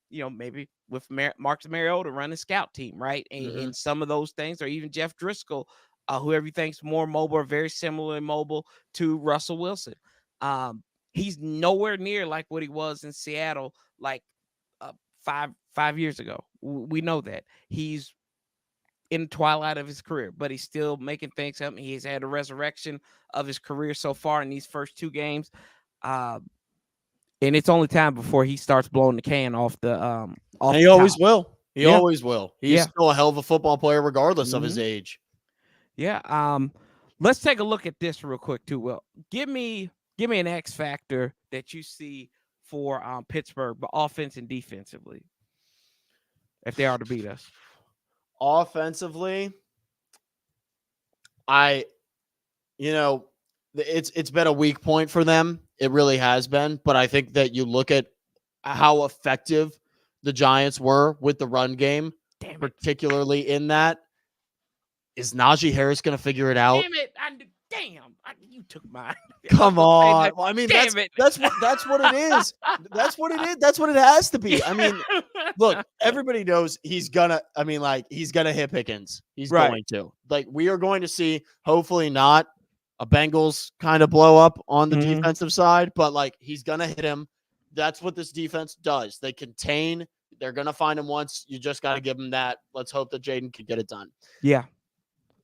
maybe with Marcus Mariota running scout team, right? And some of those things, or even Jeff Driscoll, whoever you think's more mobile or very similar in mobile to Russell Wilson. He's nowhere near like what he was in Seattle, like 5 years ago. We know that he's in the twilight of his career, but he's still making things happen. He's had a resurrection of his career so far in these first 2 games. And it's only time before he starts blowing the can off the and he always will. He always will. He's Yeah. still a hell of a football player regardless of his age. Yeah. Let's take a look at this real quick too. Well, give me an X factor that you see for Pittsburgh, but offense and defensively, if they are to beat us. Offensively, it's been a weak point for them. It really has been. But I think that you look at how effective the Giants were with the run game, particularly in that. Is Najee Harris going to figure it out? Damn it! You took mine. Come on. Well, I mean, that's what it is. That's what it is. That's what it has to be. I mean, look, everybody knows he's gonna hit Pickens. He's going to. Like, we are going to see, hopefully not a Bengals kind of blow up on the defensive side, but like, he's gonna hit him. That's what this defense does. They contain. They're gonna find him once. You just got to give him that. Let's hope that Jaden can get it done. Yeah.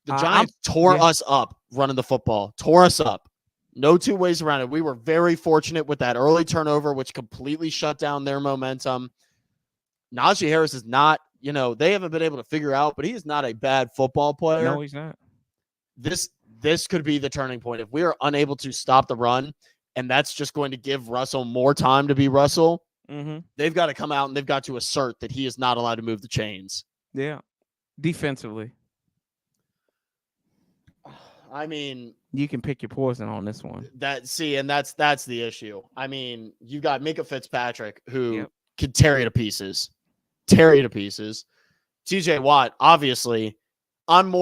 The Giants tore us up running the football. Tore us up. No two ways around it. We were very fortunate with that early turnover, which completely shut down their momentum. Najee Harris is not, they haven't been able to figure out, but he is not a bad football player. No, he's not. This could be the turning point. If we are unable to stop the run, and that's just going to give Russell more time to be Russell, they've got to come out and they've got to assert that he is not allowed to move the chains. Yeah. Defensively. I mean, you can pick your poison on this one. That's the issue. I mean, you got Minka Fitzpatrick who could tear you to pieces. TJ Watt, obviously, I'm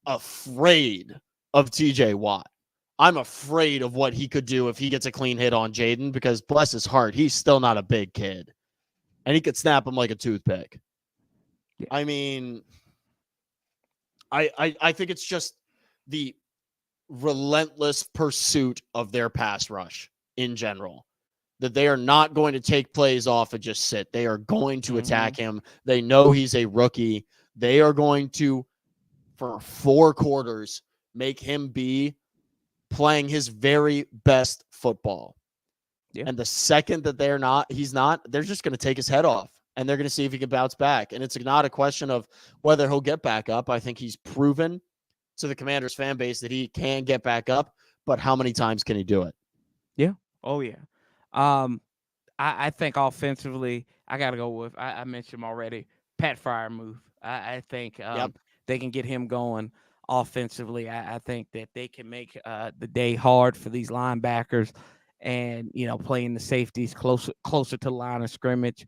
afraid of TJ Watt. I'm afraid of what he could do if he gets a clean hit on Jaden, because bless his heart, he's still not a big kid. And he could snap him like a toothpick. Yeah. I mean, I think it's just the relentless pursuit of their pass rush in general, that they are not going to take plays off and just sit. They are going to attack him. They know he's a rookie. They are going to, for 4 quarters, make him be playing his very best football. Yeah. And the second that he's not, they're just going to take his head off, and they're going to see if he can bounce back. And it's not a question of whether he'll get back up. I think he's proven to the Commanders fan base that he can get back up, but how many times can he do it? Yeah. Oh yeah. I think offensively, I got to go with, I mentioned him already, Pat Freiermuth. I think they can get him going offensively. I think that they can make the day hard for these linebackers, and playing the safeties closer to the line of scrimmage.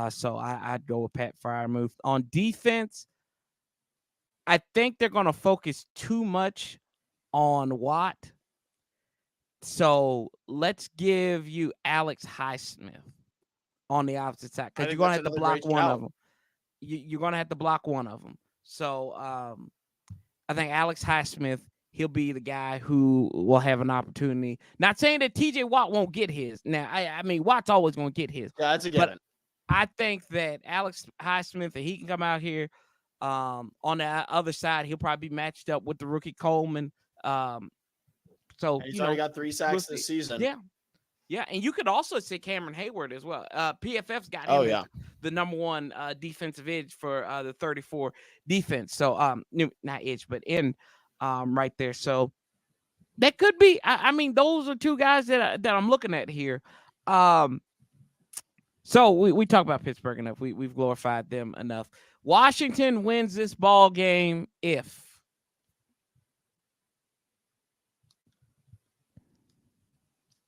So I'd go with Pat Freiermuth. On defense, I think they're going to focus too much on Watt. So let's give you Alex Highsmith on the opposite side, because you're going to have to block one of them. You're going to have to block one of them. So I think Alex Highsmith, he'll be the guy who will have an opportunity. Not saying that TJ Watt won't get his. Now, I mean, Watt's always going to get his. Yeah, that's a given. But I think that Alex Highsmith, that he can come out here on the other side, he'll probably be matched up with the rookie Coleman. So he's already got 3 sacks this season. Yeah, and you could also say Cameron Hayward as well. PFF's got him the number 1 defensive edge for the 34 defense. So not edge, but in right there. So that could be. I mean, those are 2 guys that I'm looking at here. So we talk about Pittsburgh enough. We've glorified them enough. Washington wins this ball game if.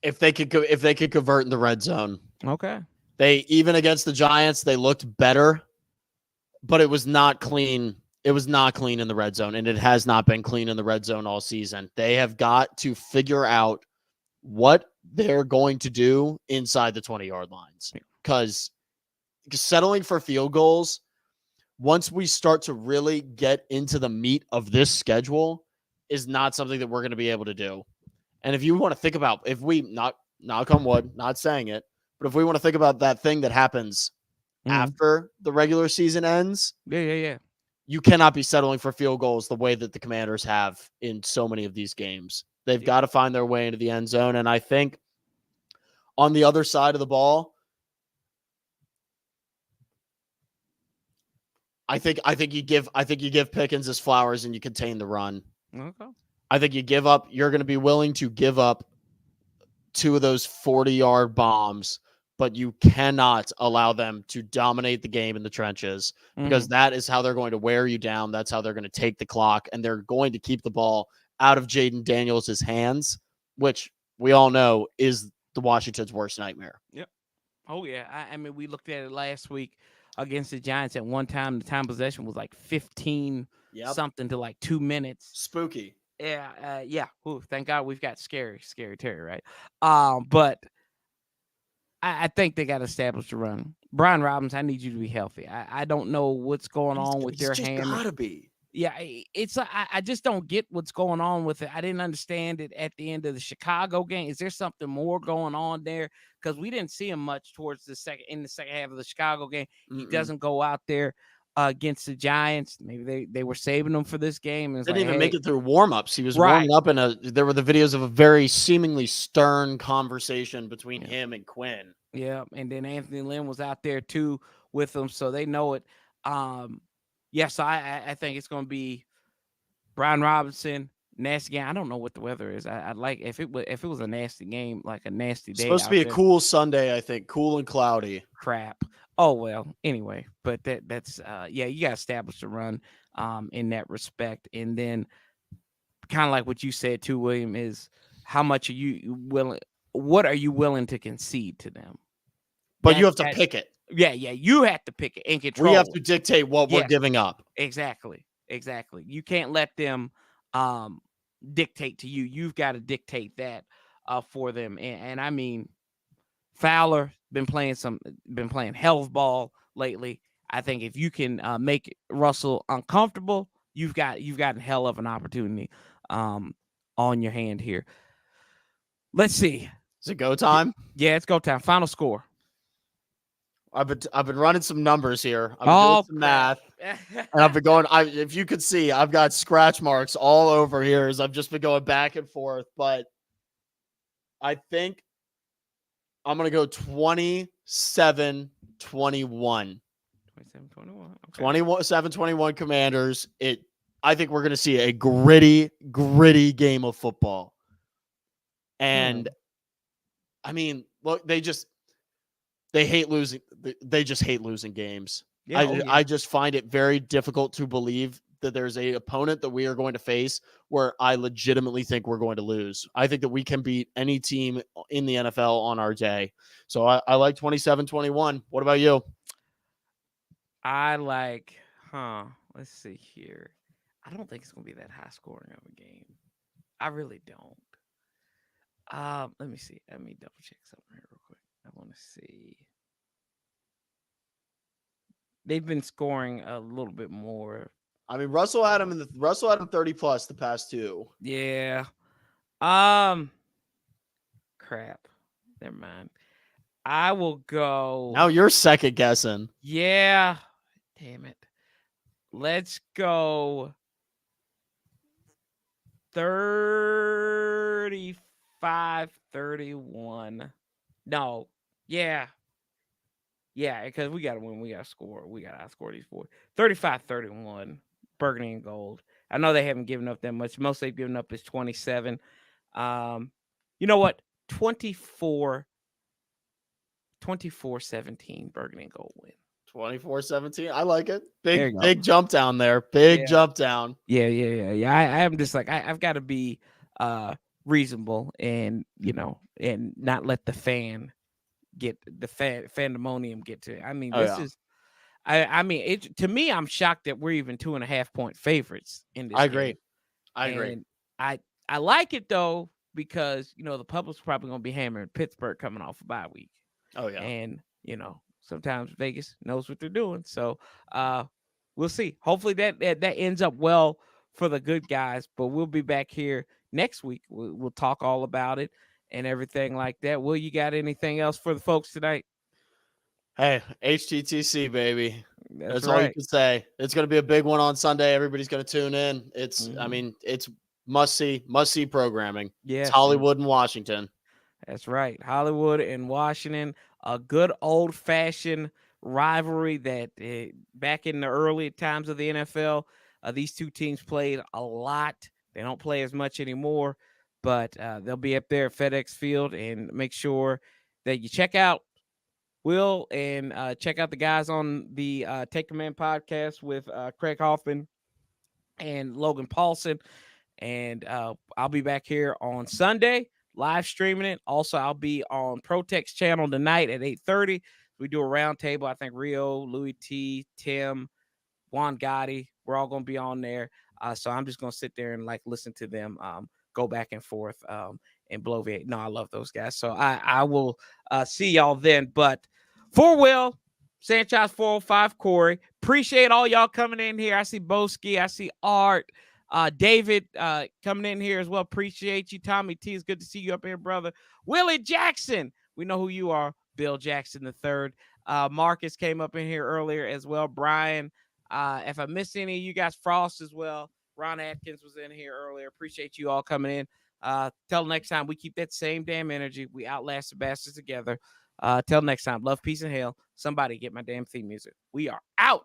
if they could convert in the red zone. Okay. They even against the Giants, they looked better, but it was not clean. It was not clean in the red zone, and it has not been clean in the red zone all season. They have got to figure out what they're going to do inside the 20-yard lines, because settling for field goals, once we start to really get into the meat of this schedule, is not something that we're going to be able to do. And if you want to think about, if we knock on wood, not saying it, but if we want to think about that thing that happens after the regular season ends, yeah, you cannot be settling for field goals the way that the Commanders have in so many of these games. They've got to find their way into the end zone. And I think on the other side of the ball, I think you give Pickens his flowers and you contain the run. Okay. I think you're going to be willing to give up 2 of those 40-yard bombs, but you cannot allow them to dominate the game in the trenches, because that is how they're going to wear you down. That's how they're going to take the clock, and they're going to keep the ball out of Jaden Daniels' hands, which we all know is the Washington's worst nightmare. Yep. Oh, yeah. I mean, we looked at it last week against the Giants. At one time, the time possession was like 15 something to like 2 minutes. Spooky. Yeah. Yeah. Ooh, thank God we've got scary Terry, right? But I think they got to establish the run. Brian Robbins, I need you to be healthy. I don't know what's going on with their hand. He's gotta be. Yeah, it's I just don't get what's going on with it. I didn't understand it at the end of the Chicago game. Is there something more going on there? Because we didn't see him much towards the second half of the Chicago game. He doesn't go out there against the Giants. Maybe they were saving him for this game. And didn't even make it through warm-ups. He was warming up there were the videos of a very seemingly stern conversation between him and Quinn. Yeah, and then Anthony Lynn was out there too with them, so they know it. So I think it's going to be Brian Robinson, nasty game. I don't know what the weather is. I'd like if it was a nasty game, like a nasty day. It's supposed to be a cool Sunday, I think. Cool and cloudy. Crap. Oh well. Anyway, but that's you got to establish the run in that respect, and then kind of like what you said too, William, is how much are you willing? What are you willing to concede to them? But you have to pick it. Yeah, you have to pick it and control. We have to dictate what we're giving up. Exactly. You can't let them dictate to you. You've got to dictate that for them. And I mean, Fowler been playing health ball lately. I think if you can make Russell uncomfortable, you've got a hell of an opportunity on your hand here. Let's see. Is it go time? Yeah, it's go time. Final score. I've been running some numbers here. I've been doing some math, and I've been going. If you could see, I've got scratch marks all over here as I've just been going back and forth. But I think I'm gonna go 27-21. 27-21. Okay. 27-21 Commanders. I think we're gonna see a gritty game of football. And I mean, look, they just hate losing. They just hate losing games. Yeah, I just find it very difficult to believe that there's a opponent that we are going to face where I legitimately think we're going to lose. I think that we can beat any team in the NFL on our day. So I like 27-21. What about you? I like, let's see here. I don't think it's going to be that high scoring of a game. I really don't. Let me see. Let me double check something here real quick. I want to see. They've been scoring a little bit more. I mean, Russell had him 30 plus the past 2. Yeah. Crap. Never mind. I will go. Now you're second guessing. Yeah. Damn it. Let's go 35-31. No. Yeah. Yeah, because we got to win. We got to score. We got to outscore these boys. 35-31. Burgundy and gold. I know they haven't given up that much. Most they've given up is 27. You know what? 24-17 Burgundy and gold win. 24-17. I like it. Big jump down there. Big jump down. Yeah. I am just like I've got to be reasonable and, and not let the fandemonium get to it. I mean, Oh, this yeah. is, I mean, it to me, I'm shocked that we're even 2.5-point favorites in this I game. agree. I agree. And I like it though, because, the public's probably going to be hammering Pittsburgh coming off a bye week. Oh, yeah. And, sometimes Vegas knows what they're doing. So, we'll see. Hopefully that ends up well for the good guys, but we'll be back here next week. We'll talk all about it and everything like that. Will, you got anything else for the folks tonight? Hey, HTTC, baby. That's all you right. can say. It's going to be a big one on Sunday. Everybody's going to tune in. I mean, it's must see programming. Yes, It's Hollywood and Washington. That's right. Hollywood and Washington, a good old fashioned rivalry that back in the early times of the NFL, these two teams played a lot. They don't play as much anymore, but they'll be up there at FedEx Field, and make sure that you check out Will and check out the guys on the Take Command podcast with Craig Hoffman and Logan Paulson. And I'll be back here on Sunday live streaming it. Also, I'll be on Protex channel tonight at 8:30. We do a roundtable. I think Rio, Louis T, Tim, Juan Gotti, we're all going to be on there. So I'm just going to sit there and listen to them go back and forth and bloviate. No, I love those guys. So I will see y'all then. But for Will, Sanchez 405, Corey, appreciate all y'all coming in here. I see Boski, I see Art. David coming in here as well. Appreciate you. Tommy T, it's good to see you up here, brother. Willie Jackson, we know who you are. Bill Jackson the third. Marcus came up in here earlier as well. Brian, if I missed any of you guys, Frost as well. Ron Atkins was in here earlier. Appreciate you all coming in. Till next time, we keep that same damn energy. We outlast the bastards together. Till next time, love, peace, and hell. Somebody get my damn theme music. We are out.